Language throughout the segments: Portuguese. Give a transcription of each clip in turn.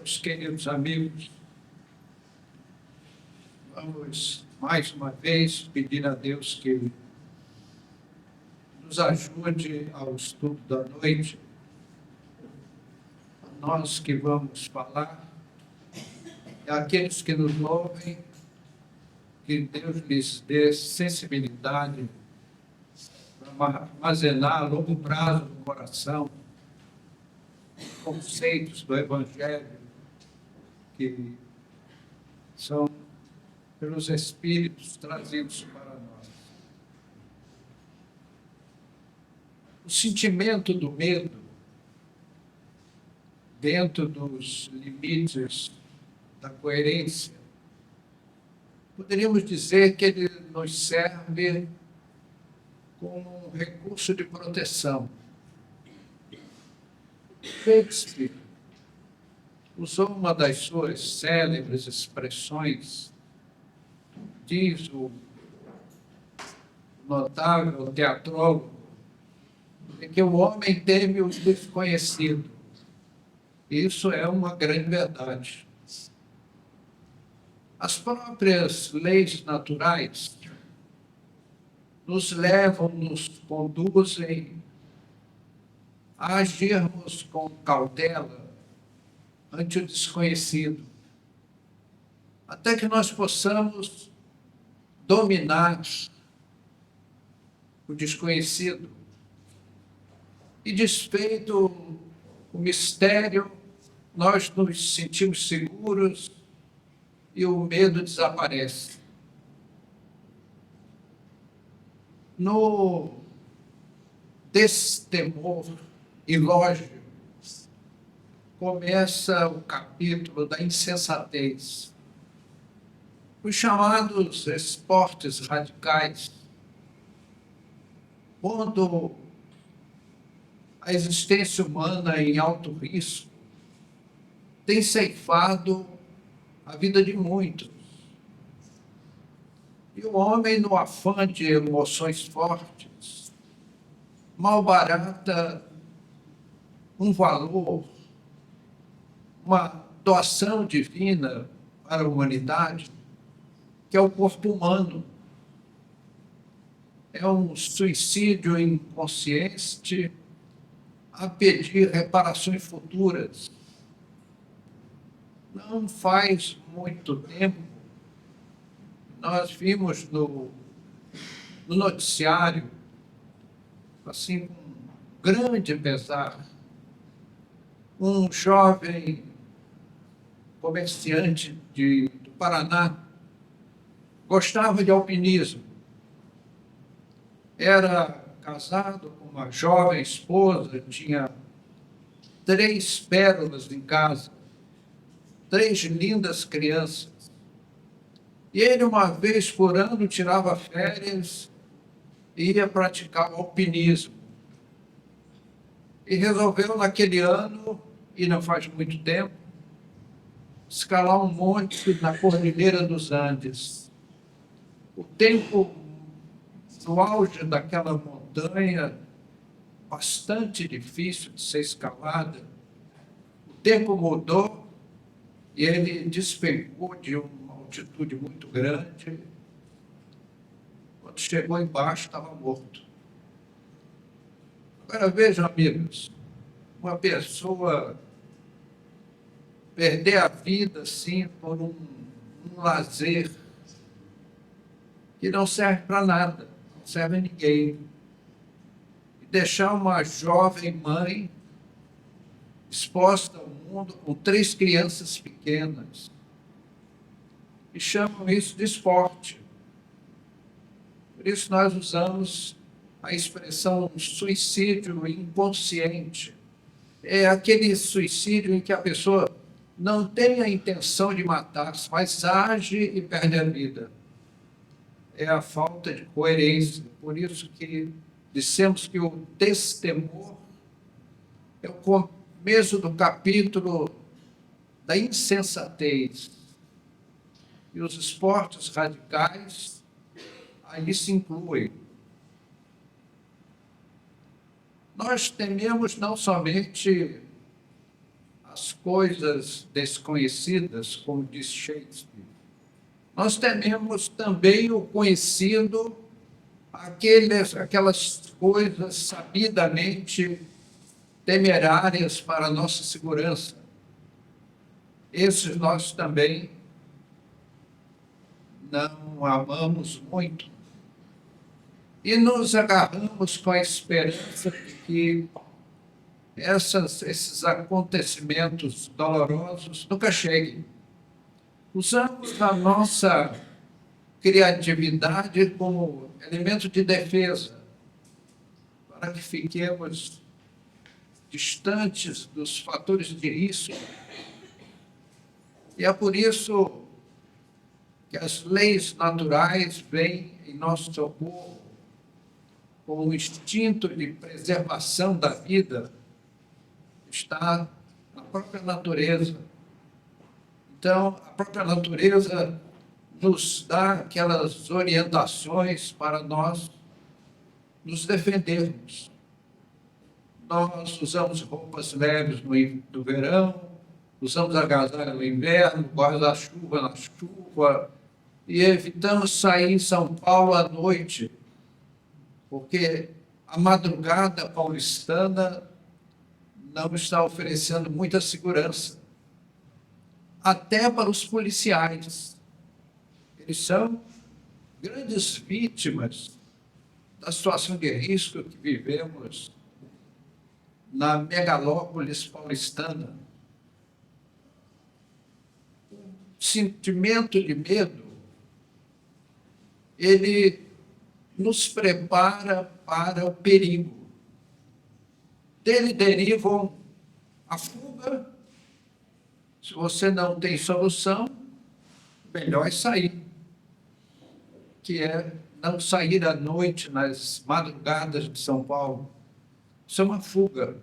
Meus queridos amigos, vamos mais uma vez pedir a Deus que nos ajude ao estudo da noite. Nós que vamos falar, e aqueles que nos ouvem, que Deus lhes dê sensibilidade para armazenar a longo prazo no coração conceitos do Evangelho que são pelos Espíritos trazidos para nós. O sentimento do medo, dentro dos limites da coerência, poderíamos dizer que ele nos serve como um recurso de proteção. Shakespeare usou uma das suas célebres expressões, diz o notável teatrólogo, que o homem teme o desconhecido. Isso é uma grande verdade. As próprias leis naturais nos levam, nos conduzem a agirmos com cautela ante o desconhecido, até que nós possamos dominar o desconhecido e, desfeito o mistério, nós nos sentimos seguros e o medo desaparece. No destemor ilógico começa o capítulo da insensatez. Os chamados esportes radicais, pondo a existência humana em alto risco, tem ceifado a vida de muitos. E o homem, no afã de emoções fortes, malbarata um valor, uma doação divina para a humanidade, que é o corpo humano. É um suicídio inconsciente a pedir reparações futuras. Não faz muito tempo, nós vimos no noticiário, assim, com grande pesar, um jovem comerciante do Paraná gostava de alpinismo. Era casado com uma jovem esposa, tinha 3 pérolas em casa, 3 lindas crianças. E ele, uma vez por ano, tirava férias e ia praticar alpinismo. E resolveu, naquele ano, e não faz muito tempo, escalar um monte na Cordilheira dos Andes. O tempo, no auge daquela montanha, bastante difícil de ser escalada, o tempo mudou e ele despencou de uma altitude muito grande. Quando chegou embaixo, estava morto. Agora vejam, amigos, uma pessoa perder a vida assim por um lazer que não serve para nada, não serve a ninguém. E deixar uma jovem mãe exposta ao mundo com 3 crianças pequenas. E chamam isso de esporte. Por isso nós usamos a expressão suicídio inconsciente. É aquele suicídio em que a pessoa não tem a intenção de matar-se, mas age e perde a vida. É a falta de coerência. Por isso que dissemos que o destemor é o começo do capítulo da insensatez. E os esportes radicais aí se incluem. Nós tememos não somente a as coisas desconhecidas, como diz Shakespeare. Nós tememos também o conhecido, aquelas coisas sabidamente temerárias para a nossa segurança. Esses nós também não amamos muito. E nos agarramos com a esperança de que esses acontecimentos dolorosos nunca cheguem. Usamos a nossa criatividade como elemento de defesa, para que fiquemos distantes dos fatores de risco. E é por isso que as leis naturais vêm em nosso socorro, com o instinto de preservação da vida, está na própria natureza. Então, a própria natureza nos dá aquelas orientações para nós nos defendermos. Nós usamos roupas leves no verão, usamos agasalho no inverno, guarda-chuva na chuva, e evitamos sair em São Paulo à noite, porque a madrugada paulistana não está oferecendo muita segurança, até para os policiais. Eles são grandes vítimas da situação de risco que vivemos na megalópolis paulistana. O sentimento de medo, ele nos prepara para o perigo. Dele derivam a fuga. Se você não tem solução, melhor é sair, que é não sair à noite nas madrugadas de São Paulo. Isso é uma fuga.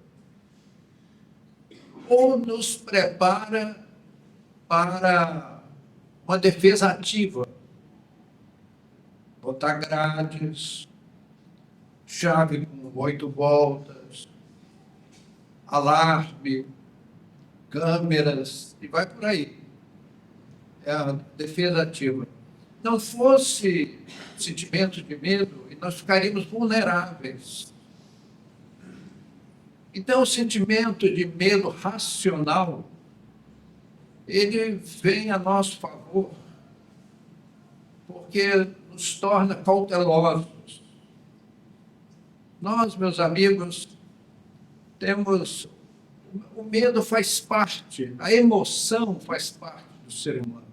Ou nos prepara para uma defesa ativa. Botar grades, chave com 8 voltas, alarme, câmeras, e vai por aí. É a defesa ativa. Não fosse sentimento de medo, nós ficaríamos vulneráveis. Então, o sentimento de medo racional, ele vem a nosso favor, porque nos torna cautelosos. Nós, meus amigos, temos... O medo faz parte, a emoção faz parte do ser humano.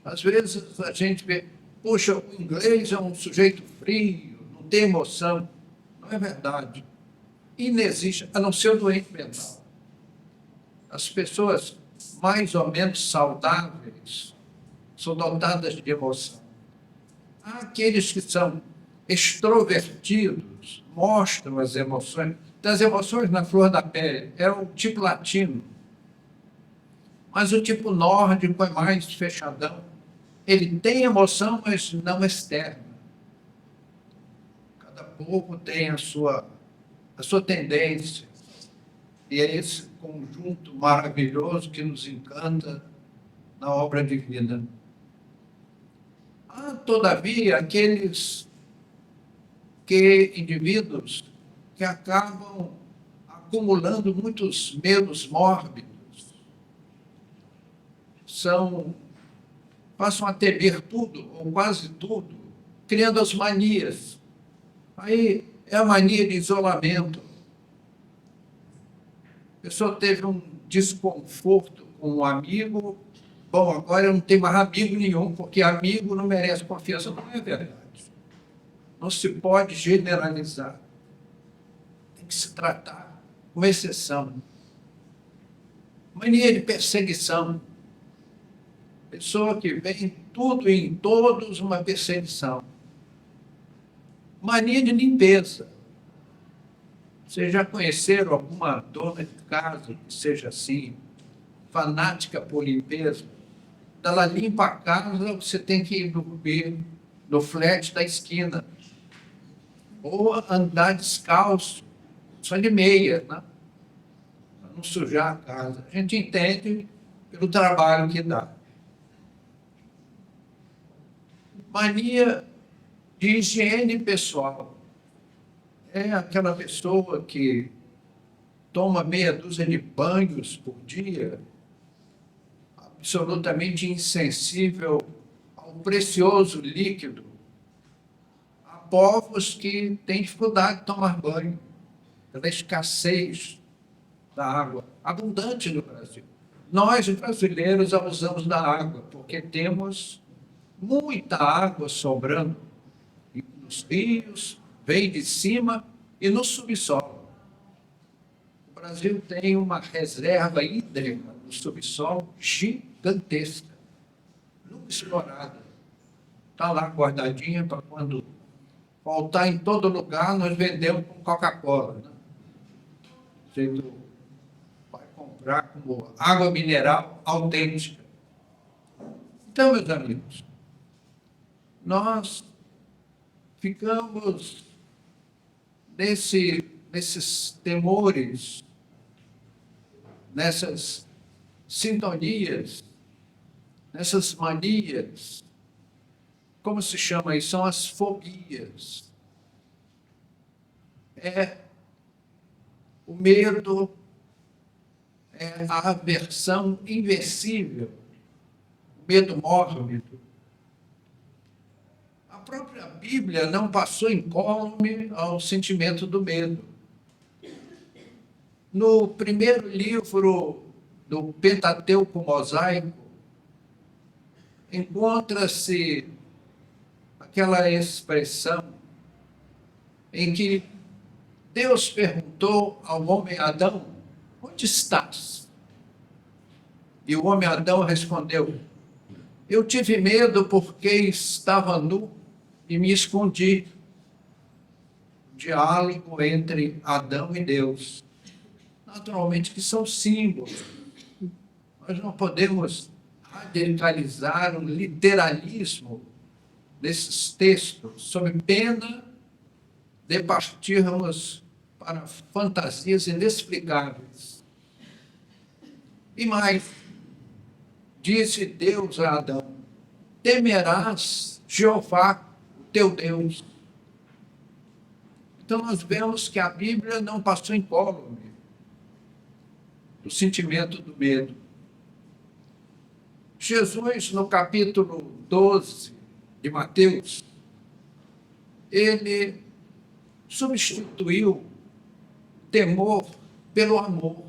Às vezes a gente vê, poxa, o inglês é um sujeito frio, não tem emoção. Não é verdade. Inexiste, a não ser o doente mental. As pessoas mais ou menos saudáveis são dotadas de emoção. Há aqueles que são extrovertidos, mostram as emoções. Das emoções na flor da pele, é o tipo latino. Mas o tipo nórdico é mais fechadão. Ele tem emoção, mas não externa. Cada povo tem a sua tendência. E é esse conjunto maravilhoso que nos encanta na obra divina. Há, todavia, aqueles indivíduos que acabam acumulando muitos medos mórbidos, passam a temer tudo, ou quase tudo, criando as manias. Aí é a mania de isolamento. A pessoa teve um desconforto com um amigo, bom, agora eu não tenho mais amigo nenhum, porque amigo não merece confiança. Não é verdade. Não se pode generalizar. Tem que se tratar com exceção. Mania de perseguição. Pessoa que vê em tudo e em todos uma perseguição. Mania de limpeza. Vocês já conheceram alguma dona de casa que seja assim, fanática por limpeza? Ela limpa a casa, você tem que ir dormir no flat da esquina. Ou andar descalço, só de meia, né? não sujar a casa. A gente entende pelo trabalho que dá. Mania de higiene pessoal. É aquela pessoa que toma meia dúzia de banhos por dia, absolutamente insensível ao precioso líquido. Há povos que têm dificuldade de tomar banho, pela escassez da água, abundante no Brasil. Nós, brasileiros, abusamos da água, porque temos muita água sobrando nos rios, vem de cima e no subsolo. O Brasil tem uma reserva hídrica no subsolo gigantesca, nunca explorada. Está lá guardadinha para quando faltar em todo lugar, nós vendemos com Coca-Cola. Né? Você vai comprar como água mineral autêntica. Então, meus amigos, nós ficamos nesses temores, nessas sintonias, nessas manias. Como se chama isso? São as fobias. É o medo, é a aversão invencível, o medo mórbido. A própria Bíblia não passou incólume ao sentimento do medo. No primeiro livro do Pentateuco Mosaico, encontra-se aquela expressão em que Deus perguntou ao homem Adão: onde estás? E o homem Adão respondeu: eu tive medo porque estava nu e me escondi. Diálogo entre Adão e Deus. Naturalmente que são símbolos. Nós não podemos radicalizar o literalismo desses textos, sob pena de partirmos para fantasias inexplicáveis. E mais, disse Deus a Adão: temerás Jeová, o teu Deus. Então nós vemos que a Bíblia não passou incólume do sentimento do medo. Jesus, no capítulo 12 de Mateus, ele substituiu temor pelo amor.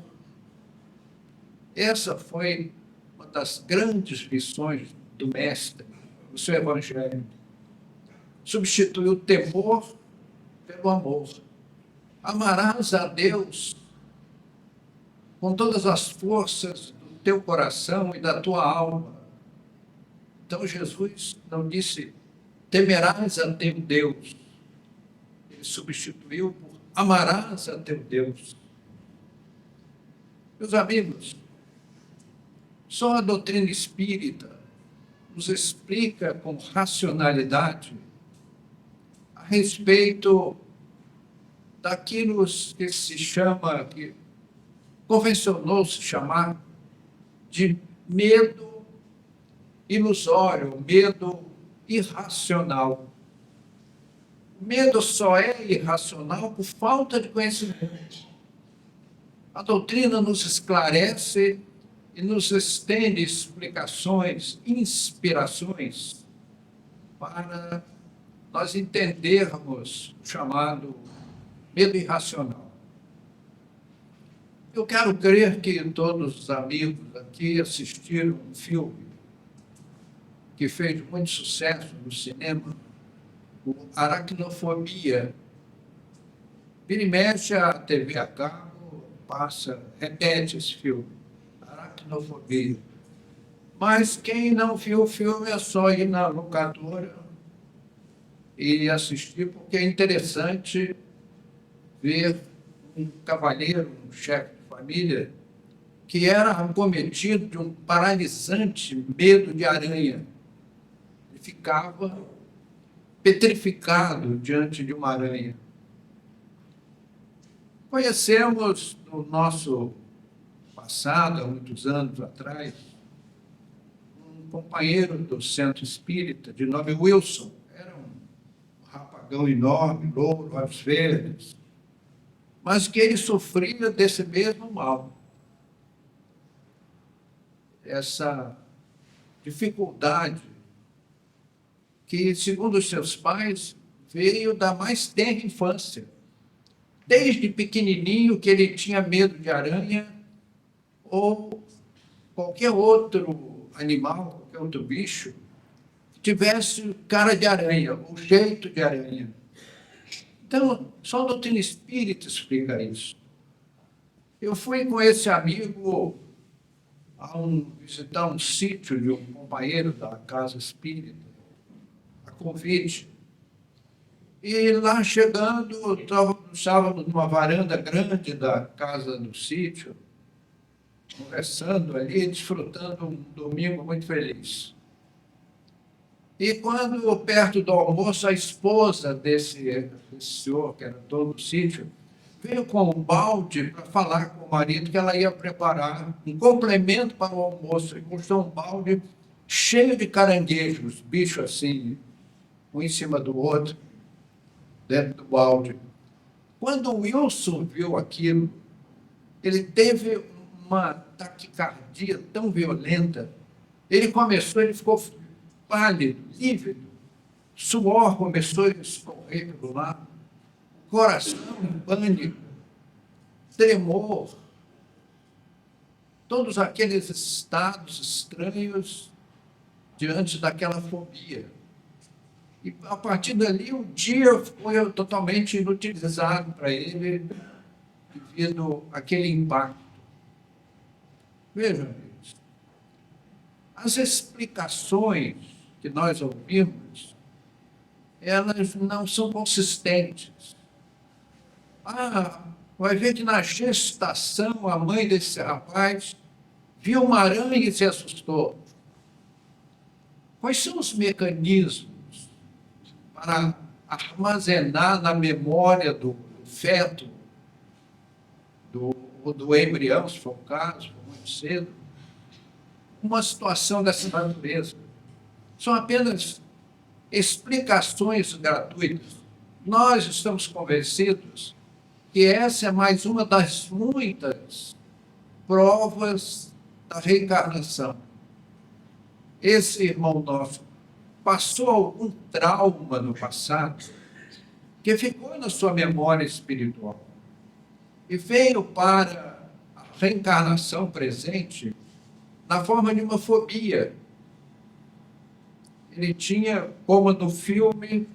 Essa foi uma das grandes lições do Mestre, do seu Evangelho. Substituiu o temor pelo amor. Amarás a Deus com todas as forças do teu coração e da tua alma. Então Jesus não disse: temerás a teu Deus. Ele substituiu por amarás a teu Deus. Meus amigos, só a doutrina espírita nos explica com racionalidade a respeito daquilo que se chama, que convencionou-se chamar de medo ilusório, medo irracional. O medo só é irracional por falta de conhecimento. A doutrina nos esclarece e nos estende explicações, inspirações, para nós entendermos o chamado medo irracional. Eu quero crer que todos os amigos aqui assistiram um filme que fez muito sucesso no cinema, o Aracnofobia. Vira e mexe, a TV a cabo repete esse filme, Aracnofobia. Mas quem não viu o filme é só ir na locadora e assistir, porque é interessante ver um cavalheiro, um chefe de família, que era acometido de um paralisante medo de aranha. Ele ficava petrificado diante de uma aranha. Conhecemos no nosso passado, há muitos anos atrás, um companheiro do centro espírita, de nome Wilson, era um rapagão enorme, louro, olhos verdes, mas que ele sofria desse mesmo mal. Essa dificuldade que, segundo os seus pais, veio da mais tenra infância. Desde pequenininho que ele tinha medo de aranha ou qualquer outro animal, qualquer outro bicho, que tivesse cara de aranha ou jeito de aranha. Então, só a doutrina espírita explica isso. Eu fui com esse amigo visitar um sítio de um companheiro da casa espírita, a convite. E lá chegando, estávamos numa varanda grande da casa do sítio, conversando ali, desfrutando um domingo muito feliz. E quando, perto do almoço, a esposa desse senhor, que era dono do sítio, veio com um balde para falar com o marido que ela ia preparar um complemento para o almoço. E mostrou um balde cheio de caranguejos, bicho assim, um em cima do outro, dentro do balde. Quando o Wilson viu aquilo, ele teve uma taquicardia tão violenta, ele ficou pálido, lívido, suor começou a escorrer pelo lado, coração em pânico, tremor, todos aqueles estados estranhos diante daquela fobia. E, a partir dali, o dia foi totalmente inutilizado para ele, devido àquele impacto. Vejam, amigos, as explicações que nós ouvimos, elas não são consistentes. Vai ver que na gestação a mãe desse rapaz viu uma aranha e se assustou. Quais são os mecanismos para armazenar na memória do feto, do embrião, se for o caso, muito cedo, uma situação dessa natureza? São apenas explicações gratuitas. Nós estamos convencidos que essa é mais uma das muitas provas da reencarnação. Esse irmão nosso passou algum trauma no passado que ficou na sua memória espiritual e veio para a reencarnação presente na forma de uma fobia. Ele tinha, como no filme,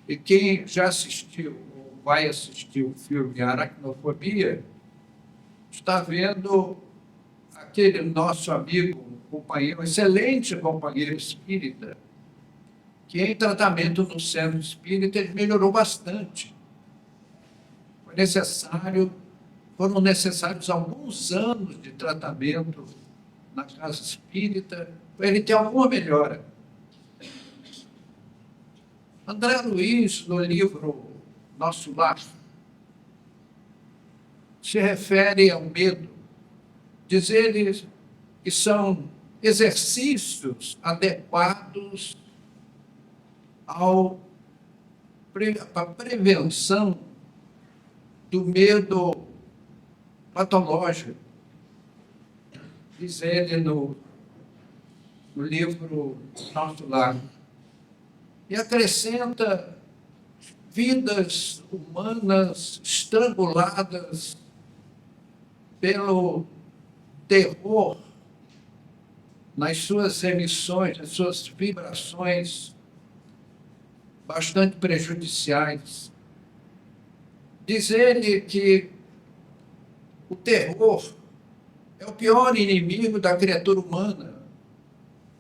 e quem já assistiu ou vai assistir o filme Aracnofobia, está vendo aquele nosso amigo, companheiro, excelente companheiro espírita, que em tratamento no centro espírita ele melhorou bastante. Foram necessários alguns anos de tratamento na casa espírita para ele ter alguma melhora. André Luiz, no livro Nosso Lar, se refere ao medo, diz ele que são exercícios adequados para a prevenção do medo patológico. Diz ele no livro Nosso Lar. E acrescenta vidas humanas estranguladas pelo terror nas suas emissões, nas suas vibrações bastante prejudiciais. Diz ele que o terror é o pior inimigo da criatura humana,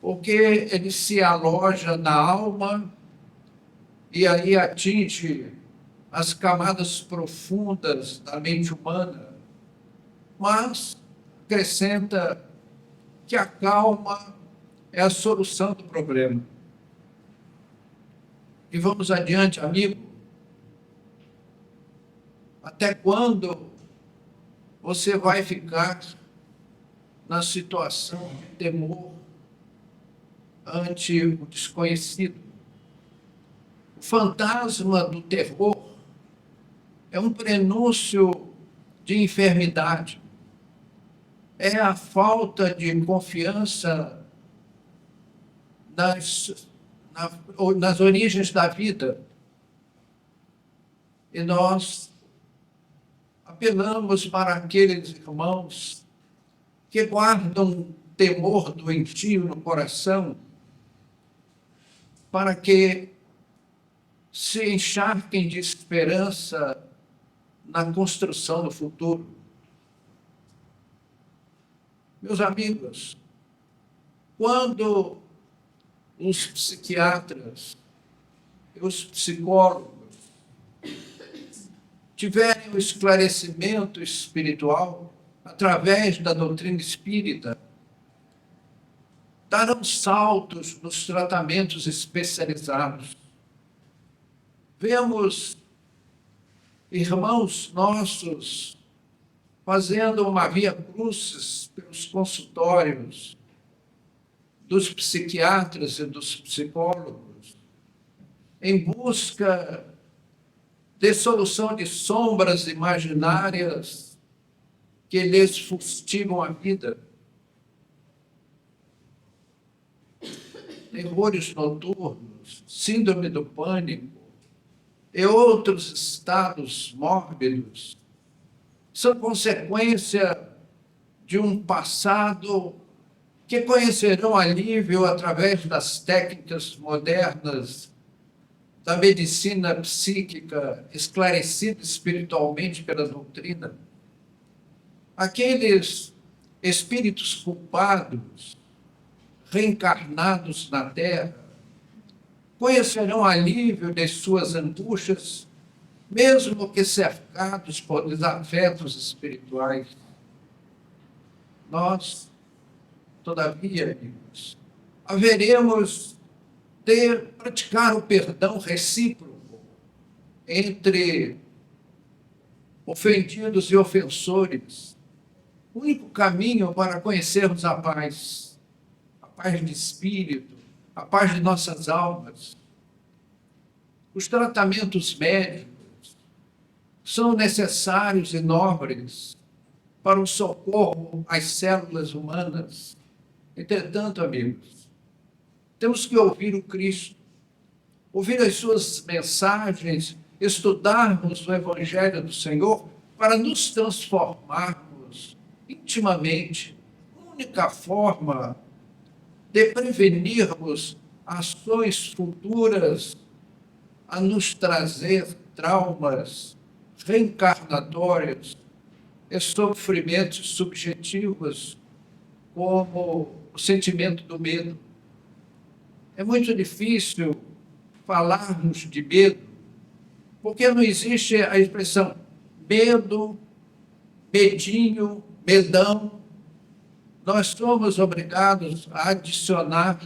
porque ele se aloja na alma e aí atinge as camadas profundas da mente humana, mas acrescenta que a calma é a solução do problema. E vamos adiante, amigo. Até quando você vai ficar na situação de temor ante o desconhecido. O fantasma do terror é um prenúncio de enfermidade, é a falta de confiança nas origens da vida. E nós apelamos para aqueles irmãos que guardam temor doentio no coração, para que se encharquem de esperança na construção do futuro. Meus amigos, quando os psiquiatras e os psicólogos tiverem o esclarecimento espiritual através da doutrina espírita, darão saltos nos tratamentos especializados. Vemos irmãos nossos fazendo uma via crucis pelos consultórios dos psiquiatras e dos psicólogos, em busca de solução de sombras imaginárias que lhes fustigam a vida. Terrores noturnos, síndrome do pânico e outros estados mórbidos são consequência de um passado que conhecerão alívio através das técnicas modernas da medicina psíquica, esclarecida espiritualmente pela doutrina. Aqueles espíritos culpados, reencarnados na Terra, conhecerão alívio de suas angústias, mesmo que cercados por desafetos espirituais. Nós, todavia, amigos, haveremos de praticar o perdão recíproco entre ofendidos e ofensores. O único caminho para conhecermos a paz de espírito, a paz de nossas almas. Os tratamentos médicos são necessários e nobres para o socorro às células humanas. Entretanto, amigos, temos que ouvir o Cristo, ouvir as suas mensagens, estudarmos o Evangelho do Senhor para nos transformarmos intimamente. A única forma de prevenirmos ações futuras a nos trazer traumas reencarnatórios e sofrimentos subjetivos, como o sentimento do medo. É muito difícil falarmos de medo, porque não existe a expressão medo, medinho, medão. Nós somos obrigados a adicionar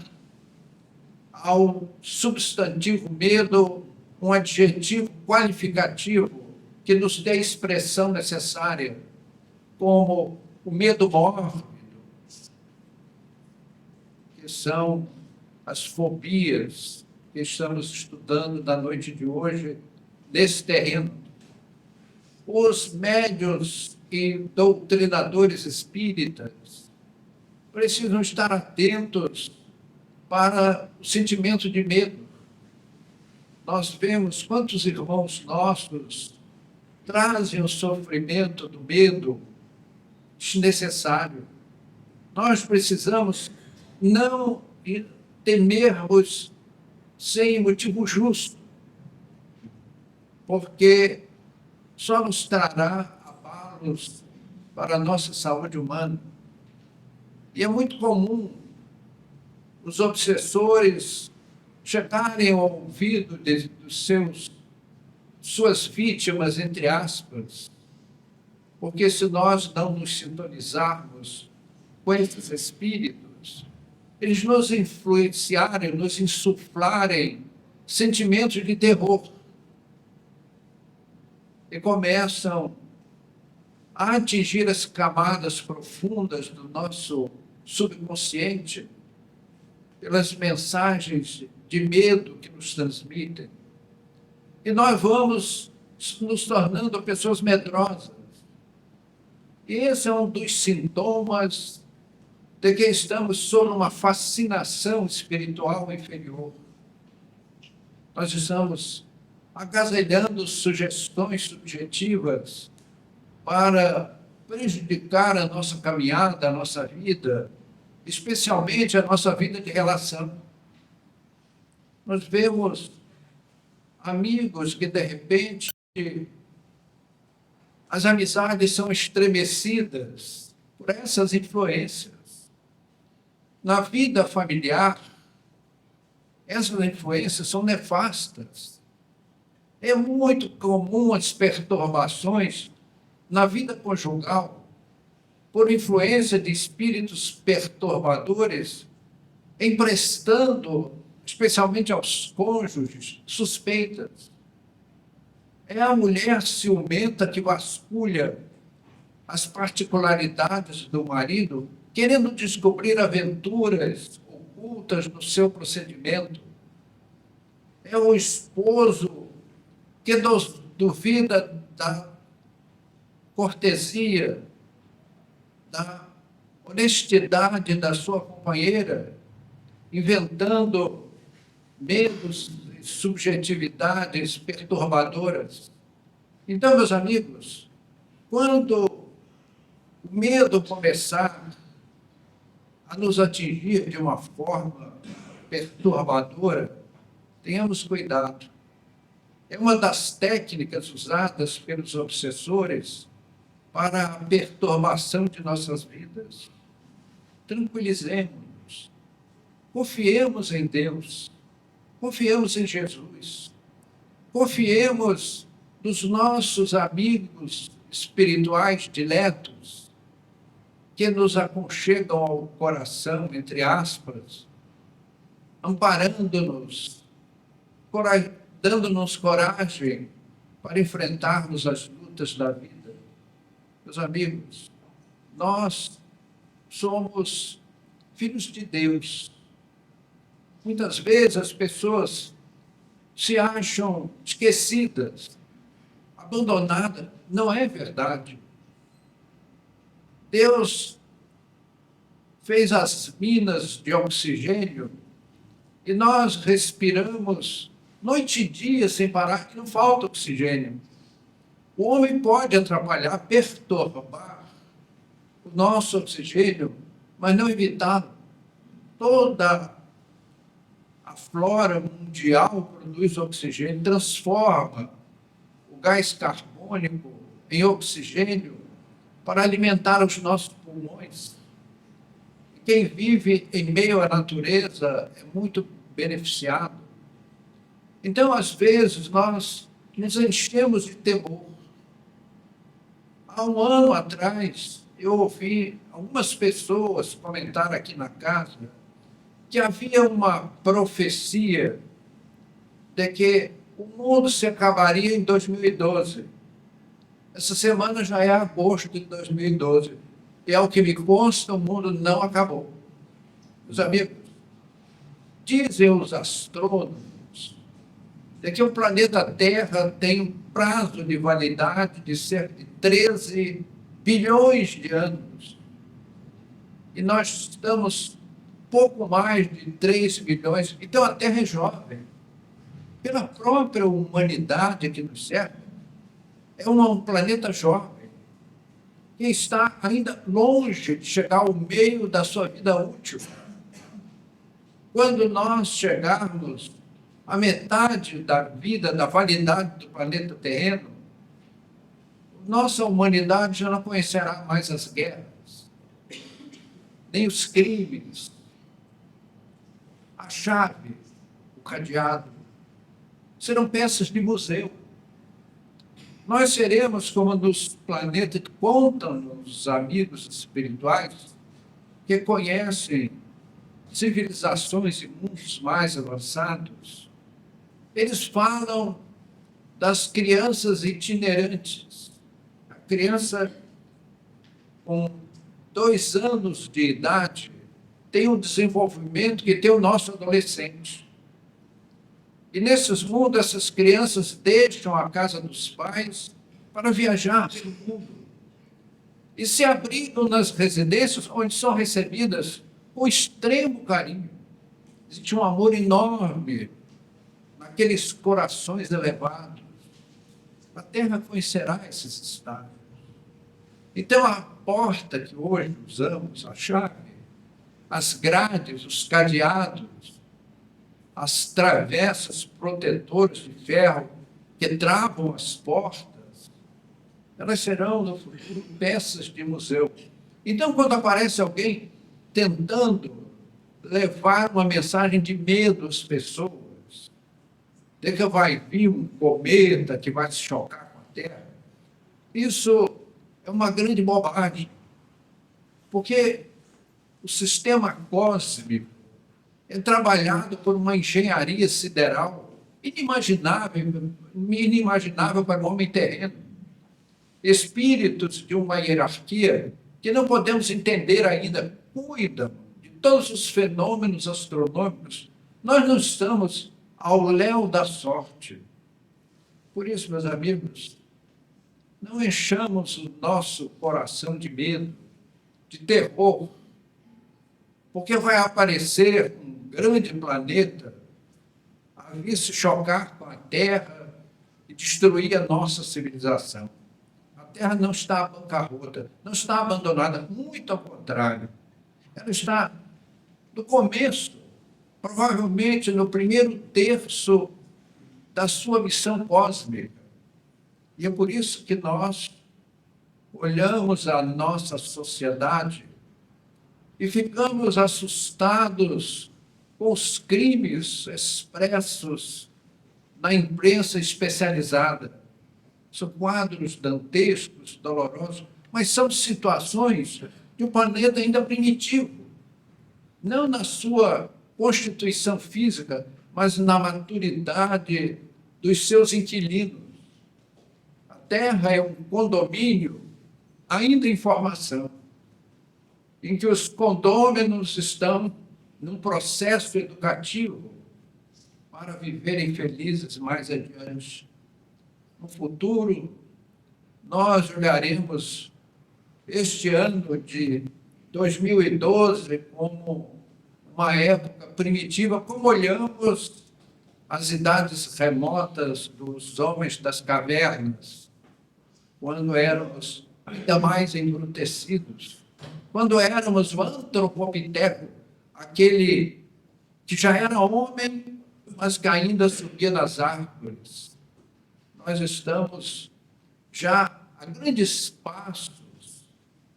ao substantivo medo um adjetivo qualificativo que nos dê a expressão necessária, como o medo mórbido, que são as fobias que estamos estudando na noite de hoje, nesse terreno. Os médiuns e doutrinadores espíritas precisam estar atentos para o sentimento de medo. Nós vemos quantos irmãos nossos trazem o sofrimento do medo desnecessário. Nós precisamos não temermos sem motivo justo, porque só nos trará abalos para a nossa saúde humana. E é muito comum os obsessores chegarem ao ouvido dos suas vítimas, entre aspas, porque se nós não nos sintonizarmos com esses espíritos, eles nos influenciarem, nos insuflarem sentimentos de terror e começam a atingir as camadas profundas do nosso subconsciente, pelas mensagens de medo que nos transmitem. E nós vamos nos tornando pessoas medrosas. E esse é um dos sintomas de que estamos sob uma fascinação espiritual inferior. Nós estamos agasalhando sugestões subjetivas para prejudicar a nossa caminhada, a nossa vida, especialmente a nossa vida de relação. Nós vemos amigos que, de repente, as amizades são estremecidas por essas influências. Na vida familiar, essas influências são nefastas. É muito comum as perturbações na vida conjugal por influência de espíritos perturbadores, emprestando, especialmente aos cônjuges, suspeitas. É a mulher ciumenta que vasculha as particularidades do marido, querendo descobrir aventuras ocultas no seu procedimento. É o esposo que duvida da cortesia, da honestidade da sua companheira, inventando medos e subjetividades perturbadoras. Então, meus amigos, quando o medo começar a nos atingir de uma forma perturbadora, tenhamos cuidado. É uma das técnicas usadas pelos obsessores para a perturbação de nossas vidas. Tranquilizemos-nos, confiemos em Deus, confiemos em Jesus, confiemos nos nossos amigos espirituais diletos, que nos aconchegam ao coração, entre aspas, amparando-nos, dando-nos coragem para enfrentarmos as lutas da vida. Meus amigos, nós somos filhos de Deus. Muitas vezes as pessoas se acham esquecidas, abandonadas. Não é verdade. Deus fez as minas de oxigênio e nós respiramos noite e dia sem parar, que não falta oxigênio. O homem pode atrapalhar, perturbar o nosso oxigênio, mas não evitá-lo. Toda a flora mundial produz oxigênio, transforma o gás carbônico em oxigênio para alimentar os nossos pulmões. Quem vive em meio à natureza é muito beneficiado. Então, às vezes, nós nos enchemos de temor. Há um ano atrás, eu ouvi algumas pessoas comentar aqui na casa que havia uma profecia de que o mundo se acabaria em 2012. Essa semana já é agosto de 2012. E ao que me consta, o mundo não acabou. Meus amigos, dizem os astrônomos de que o planeta Terra tem um prazo de validade de cerca de 13 bilhões de anos. E nós estamos pouco mais de 3 bilhões. Então a Terra é jovem. Pela própria humanidade que nos serve, é um planeta jovem, que está ainda longe de chegar ao meio da sua vida útil. Quando nós chegarmos à metade da vida, da validade do planeta terreno, nossa humanidade já não conhecerá mais as guerras, nem os crimes, a chave, o cadeado, serão peças de museu. Nós seremos como nos planetas que contam os amigos espirituais que conhecem civilizações e mundos mais avançados. Eles falam das crianças itinerantes. A criança com 2 anos de idade, têm um desenvolvimento que tem o nosso adolescente. E nesses mundos, essas crianças deixam a casa dos pais para viajar pelo mundo e se abrigam nas residências onde são recebidas com extremo carinho. Existe um amor enorme naqueles corações elevados. A terra conhecerá esses estados. Então, a porta que hoje usamos, a chave, as grades, os cadeados, as travessas protetoras de ferro que travam as portas, elas serão, no futuro, peças de museu. Então, quando aparece alguém tentando levar uma mensagem de medo às pessoas, de que vai vir um cometa que vai se chocar com a Terra, isso é uma grande bobagem, porque o sistema cósmico é trabalhado por uma engenharia sideral inimaginável para o homem terreno. Espíritos de uma hierarquia que não podemos entender ainda cuidam de todos os fenômenos astronômicos. Nós não estamos ao léu da sorte. Por isso, meus amigos, não enchamos o nosso coração de medo, de terror, porque vai aparecer um grande planeta a vir se chocar com a Terra e destruir a nossa civilização. A Terra não está bancarrota, não está abandonada, muito ao contrário. Ela está no começo, provavelmente no primeiro terço da sua missão cósmica. E é por isso que nós olhamos a nossa sociedade e ficamos assustados com os crimes expressos na imprensa especializada. São quadros dantescos, dolorosos, mas são situações de um planeta ainda primitivo, não na sua constituição física, mas na maturidade dos seus inquilinos. A Terra é um condomínio ainda em formação, em que os condôminos estão num processo educativo para viverem felizes mais adiante. No futuro, nós olharemos este ano de 2012 como uma época primitiva, como olhamos as idades remotas dos homens das cavernas, quando éramos ainda mais embrutecidos, quando éramos o antropopiteco, aquele que já era homem, mas que ainda subia nas árvores. Nós estamos já a grandes passos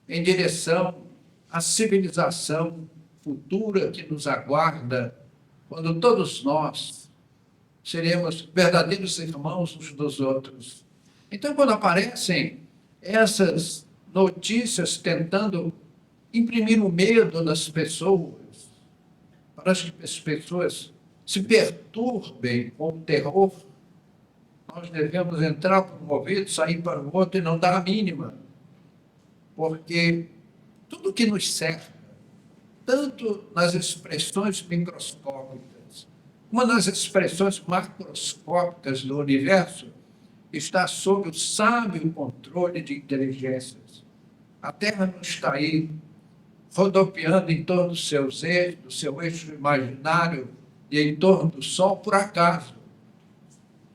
em direção à civilização futura que nos aguarda, quando todos nós seremos verdadeiros irmãos uns dos outros. Então, quando aparecem essas notícias tentando imprimir o medo nas pessoas, para que as pessoas se perturbem com o terror, nós devemos entrar por um ouvido, sair para o outro e não dar a mínima, porque tudo que nos cerca, tanto nas expressões microscópicas, como nas expressões macroscópicas do universo, está sob o sábio controle de inteligências. A Terra não está aí rodopiando em torno dos seus eixos, do seu eixo imaginário e em torno do Sol por acaso.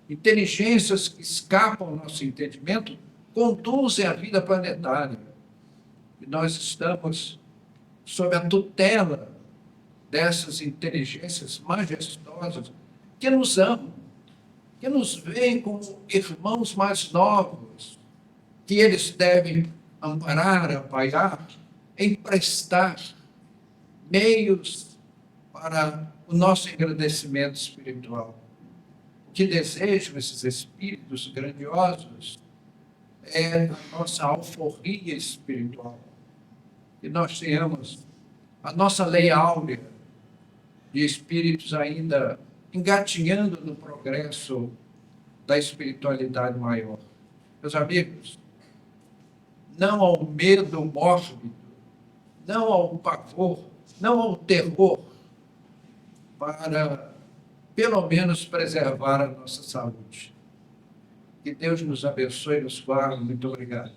Inteligências que escapam ao nosso entendimento conduzem a vida planetária. E nós estamos sob a tutela dessas inteligências majestosas que nos amam, que nos veem como irmãos mais novos, que eles devem amparar, apoiar, emprestar meios para o nosso engrandecimento espiritual. O que desejam esses espíritos grandiosos é a nossa alforria espiritual. Que nós tenhamos a nossa lei áurea de espíritos ainda engatinhando no progresso da espiritualidade maior. Meus amigos, não ao medo mórbido, não ao pavor, não ao terror, para, pelo menos, preservar a nossa saúde. Que Deus nos abençoe e nos guarde. Muito obrigado.